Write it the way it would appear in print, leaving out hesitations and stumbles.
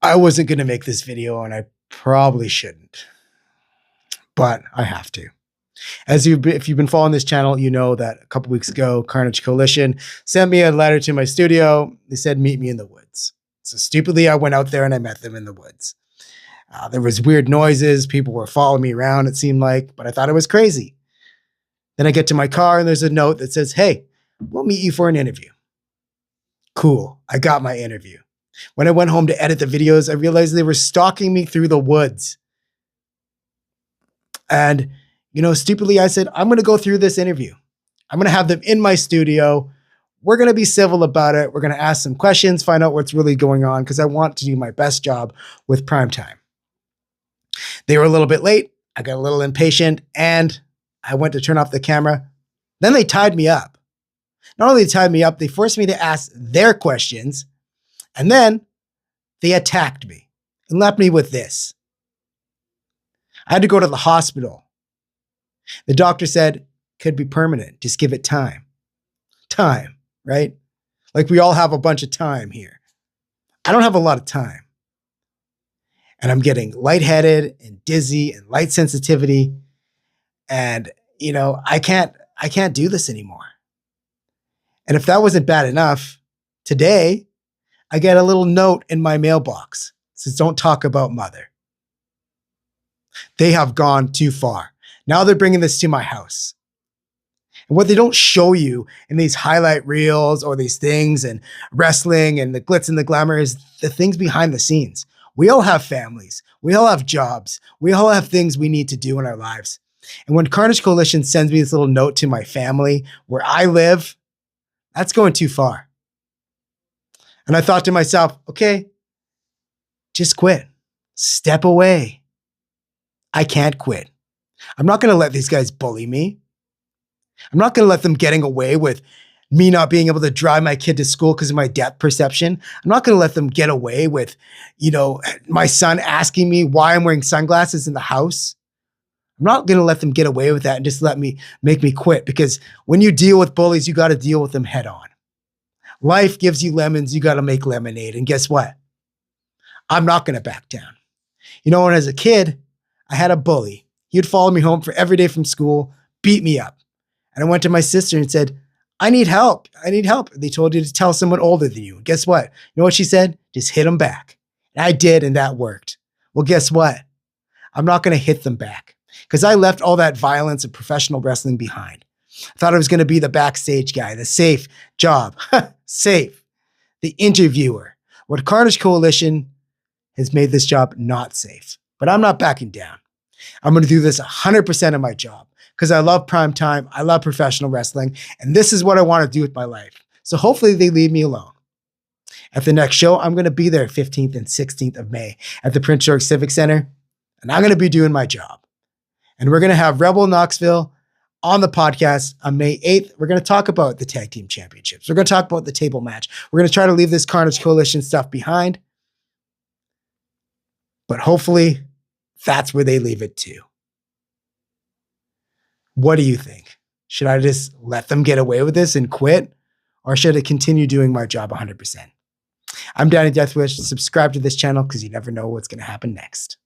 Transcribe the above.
I wasn't going to make this video, and I probably shouldn't, but I have to. If you've been following this channel, you know that a couple weeks ago, Carnage Coalition sent me a letter to my studio. They said, meet me in the woods. So stupidly, I went out there and I met them in the woods. There was weird noises. People were following me around, it seemed like, but I thought it was crazy. Then I get to my car and there's a note that says, hey, we'll meet you for an interview. Cool. I got my interview. When I went home to edit the videos, I realized they were stalking me through the woods. And, stupidly, I said, I'm going to go through this interview. I'm going to have them in my studio. We're going to be civil about it. We're going to ask some questions, find out what's really going on, because I want to do my best job with primetime. They were a little bit late. I got a little impatient and I went to turn off the camera. Then they tied me up. Not only tied me up, they forced me to ask their questions. And then they attacked me and left me with this. I had to go to the hospital. The doctor said, could be permanent. Just give it time. Time, right? Like we all have a bunch of time here. I don't have a lot of time. And I'm getting lightheaded and dizzy and light sensitivity. And, I can't do this anymore. And if that wasn't bad enough, today I get a little note in my mailbox. It says, don't talk about mother. They have gone too far. Now they're bringing this to my house. And what they don't show you in these highlight reels or these things and wrestling and the glitz and the glamour is the things behind the scenes. We all have families. We all have jobs. We all have things we need to do in our lives. And when Carnage Coalition sends me this little note to my family where I live, that's going too far. And I thought to myself, okay, just quit. Step away. I can't quit. I'm not going to let these guys bully me. I'm not going to let them getting away with me not being able to drive my kid to school because of my depth perception. I'm not going to let them get away with, my son asking me why I'm wearing sunglasses in the house. I'm not going to let them get away with that and just make me quit, because when you deal with bullies, you got to deal with them head on. Life gives you lemons. You got to make lemonade. And guess what? I'm not going to back down. When as a kid, I had a bully. He would follow me home for every day from school, beat me up. And I went to my sister and said, I need help. I need help. They told you to tell someone older than you. Guess what? You know what she said? Just hit them back. And I did, and that worked. Well, guess what? I'm not going to hit them back, because I left all that violence of professional wrestling behind. I thought I was going to be the backstage guy, the safe job. Safe. The interviewer. What Carnage Coalition has made this job not safe. But I'm not backing down. I'm going to do this 100% of my job, because I love prime time. I love professional wrestling. And this is what I want to do with my life. So hopefully they leave me alone. At the next show, I'm going to be there 15th and 16th of May at the Prince George Civic Center. And I'm going to be doing my job. And we're going to have Rebel Knoxville on the podcast on May 8th. We're going to talk about the tag team championships. We're going to talk about the table match. We're going to try to leave this Carnage Coalition stuff behind. But hopefully that's where they leave it too. What do you think? Should I just let them get away with this and quit? Or should I continue doing my job 100%? I'm Danny Deathwish. Subscribe to this channel, because you never know what's going to happen next.